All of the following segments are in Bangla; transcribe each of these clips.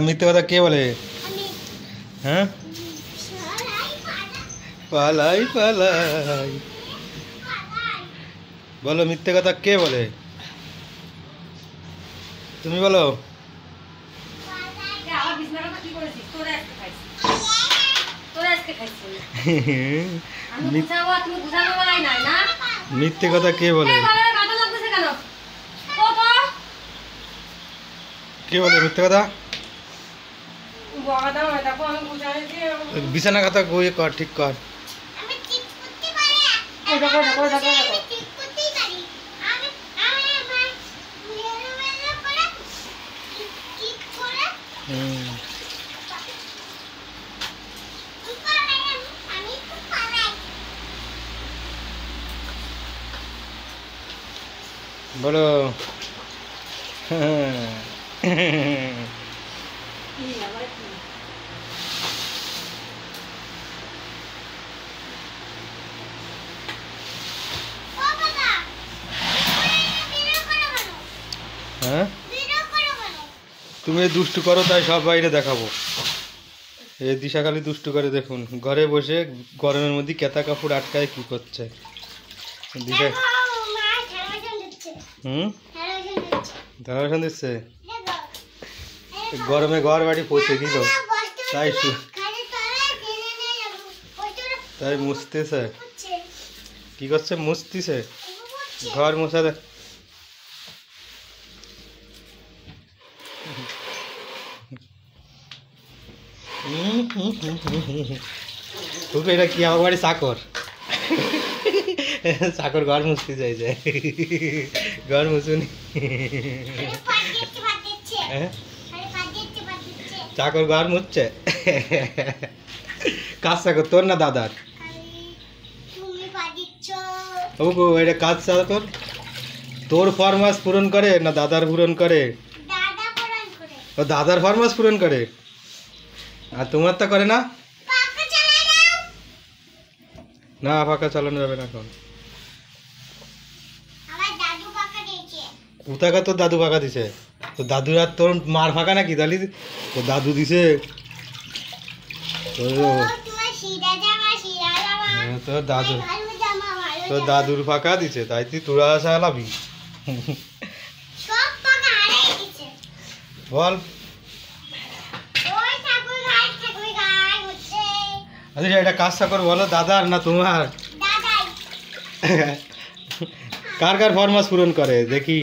মিথ্যে কথা কে বলে? হ্যাঁ, পালাই পালাই বলো, মিথ্যে কথা কে বলে? তুমি বলো। মিথ্যে কথা কে বলে? কে বলে মিথ্যে কথা? বিছানা কথা গিয়ে কর, ঠিক কর। বলো। হ্যাঁ, তুমি দুষ্টু করো তাই সব বাইরে দেখাবো। এই দিশা খালি দুষ্টু করে, দেখুন ঘরে বসে গরমের মধ্যে কেতা কাপড় আটকায় কি করছে দিশা। ধারাবাসন দিচ্ছে, গরমে ঘর বাড়ি পচে দিল তাই তাই মুছতেছে। কি করছে? মুছতেছে ঘর মোছা। এটা কি আমার বাড়ি চাকর? চাকর ঘর মুছতে চাইছে, ঘর মুছুনি। চাকর ঘর মুছছে, কাজ চাকর তোর না দাদার? এটা কাজ চাকর তোর ফরমাস পূরণ করে না দাদার পূরণ করে? ও দাদার ফরমাস পূরণ করে, আর তোমার তা করে না? না, পাকা চালানো যাবে না এখন। কোথাকার তোর দাদু পাকা দিছে? তো দাদুর আর তোর মার ফাঁকা নাকি? তাহলে তোর দাদু দিছে। তোর দাদু, তোর দাদুর ফাঁকা দিছে, তাই তুই তোরা আসা লাভি। বল। আচ্ছা, এটা কাজ চাকর বলো, দাদার না তোমার? কার কার ফরমাস পূরণ করে দেখি?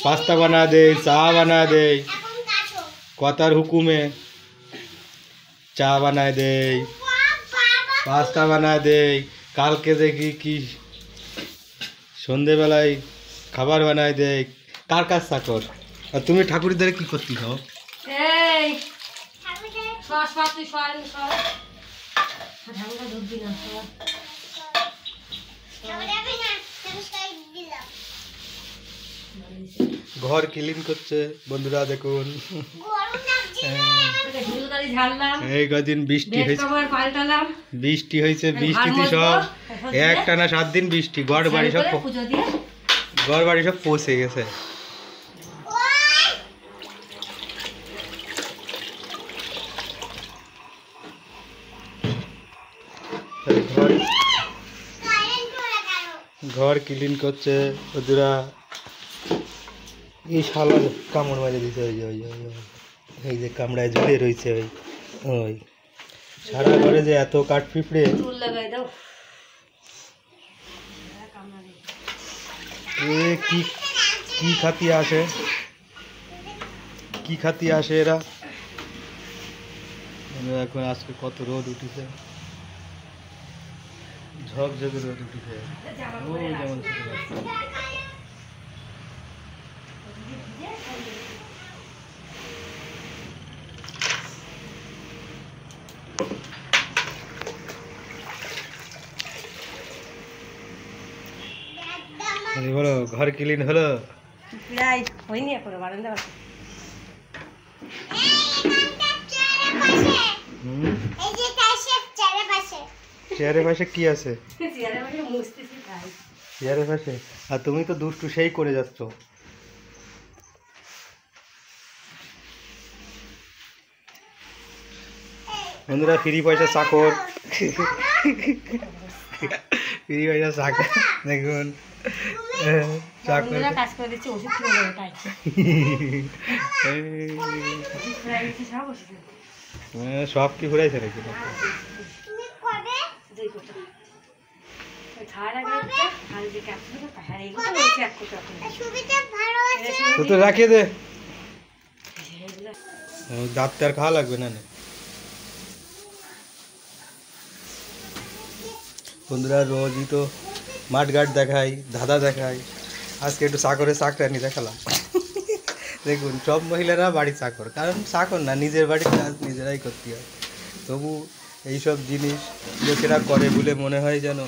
পাস্তা বানা দেয়, চা বানা দেয়, কথার হুকুমে চা বানায় দেয়, পাস্তা বানায় দেয়। কালকে দেখি কি সন্ধেবেলায় খাবার বানায় দেয়। কার কাজ চাকর? আর তুমি ঠাকুরদের কি করতে চাও? ঘর ক্লিন করছে বন্ধুরা, দেখুন। এই কদিন বৃষ্টি হয়েছে, বৃষ্টিতে সব একটানা 7 দিন বৃষ্টি, ঘর বাড়ি সব পচে গেছে। ঘর ক্লিন করছে বন্ধুরা। এই শালা কামড় মাঝে দিছে, এই যে কামড়ায় ঝুলে রয়েছে, ওই সারা ঘরে যে এত কাঠ পিঁপড়ে। কি খাতি আসে, কি খাতি আসে এরা। এখন আজকে কত রোদ উঠেছে, ঝকঝকে রোদ উঠেছে। যেমন বলো, ঘর ক্লিন হলো? প্রায় হয়নি এখনো, বারান্দা আছে। চেয়ারের পাশে কি আছে? চেয়ারের পাশে। আর তুমি তো দুষ্টু সেই করে যাচ্ছ। বন্ধুরা ফ্রি পয়সা চাকর, ফ্রি পয়সা চাকর দেখুন, চাকর কাজ করে দিচ্ছে, ওষুধ কিনে দেবে তাই সব কি ঘুরাইছে নাকি? তো রাখিয়ে দে, দাঁতটা আর খাওয়া লাগবে না। বন্ধুরা রোজই তো মাঠঘাট দেখাই, ধাঁধা দেখাই, আজকে একটু চাকরের চাকরানি দেখালাম। দেখুন সব মহিলারা বাড়ির চাকর, কারণ চাকর না, নিজের বাড়ির কাজ নিজেরাই করতে হয়। তবু এইসব জিনিস লোকেরা করে বলে মনে হয় যেন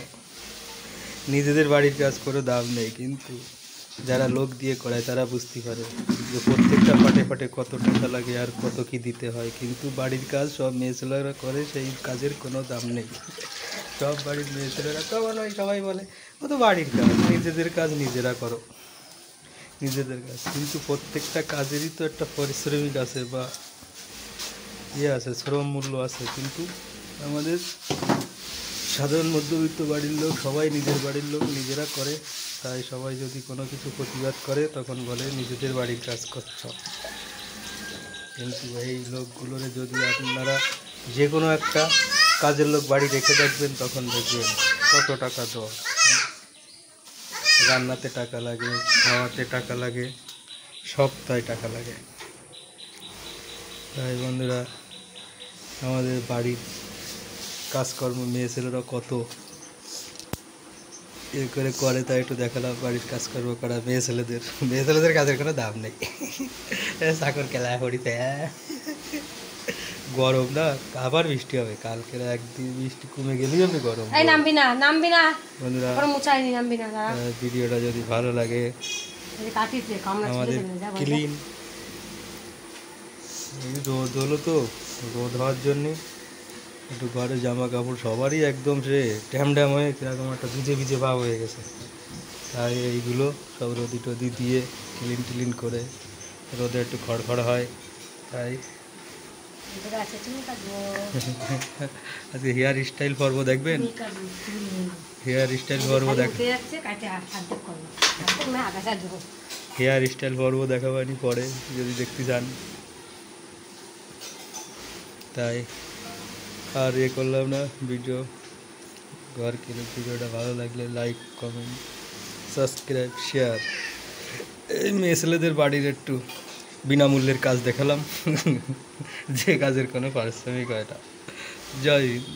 নিজেদের বাড়ির কাজ করে দাম নেই, কিন্তু যারা লোক দিয়ে করায় তারা বুঝতে পারে যে প্রত্যেকটা ফাটে ফাটে কত টাকা লাগে আর কত কি দিতে হয়। কিন্তু বাড়ির কাজ সব মেয়ে ছেলেরা করে, সেই কাজের কোনো দাম নেই। সব বাড়ির মেয়ে ছেলেরা তখন ওই সবাই বলে ও তো বাড়ির কাজ, নিজেদের কাজ নিজেরা করো, নিজেদের কাজ। কিন্তু প্রত্যেকটা কাজেরই তো একটা পারিশ্রমিক আছে বা আছে, শ্রম মূল্য আছে। কিন্তু আমাদের সাধারণ মধ্যবিত্ত বাড়ির লোক, সবাই নিজের বাড়ির লোক নিজেরা করে, তাই সবাই যদি কোনো কিছু প্রতিবাদ করে তখন বলে নিজেদের বাড়ির কাজ করছ। কিন্তু এই লোকগুলোরে যদি আপনারা যে কোনো একটা কাজের লোক বাড়ি রেখে দেখবেন, তখন দেখবেন কত টাকা দেওয়া, রান্নাতে টাকা লাগে, খাওয়াতে টাকা লাগে, সপ্তাহে টাকা লাগে। তাই বন্ধুরা আমাদের বাড়ির কাজকর্ম মেয়ে ছেলেরা কত এ করে তাই একটু দেখালাম বাড়ির কাজকর্ম করা মেয়ে ছেলেদের কাজের কোনো দাম নেই। চাকর খেলায় পড়িতে গরম না, আবার বৃষ্টি হবে, কালকে একদিন বৃষ্টি কমে গেলেই হবে গরম। বন্ধুরা ভিডিওটা যদি ভালো লাগে আমাদের ক্লিন, রোদ হলো তো, রোদ হওয়ার জন্যে একটু ঘরে জামা কাপড় সবারই একদম সে ড্যাম হয়ে কীরকম একটা ভিজে ভিজে ভাব হয়ে গেছে। তাই এইগুলো সব রোদি টদি দিয়ে ক্লিন করে, রোদে একটু খড়খড় হয়। তাই আজকে হেয়ার স্টাইল পর্ব দেখবেন, হেয়ার স্টাইল পর্ব হেয়ার স্টাইল পর্ব দেখাবানি পরে যদি দেখতে চান। তাই আর করলাম না ভিডিও, ঘর কিনে ভিডিওটা ভালো লাগলে লাইক, কমেন্ট, সাবস্ক্রাইব, শেয়ার। এই মেয়ে ছেলেদের বাড়ির একটু বিনামূল্যের কাজ দেখালাম, যে কাজের কোনো পারিশ্রমিক হয় না। জয় হিন্দ।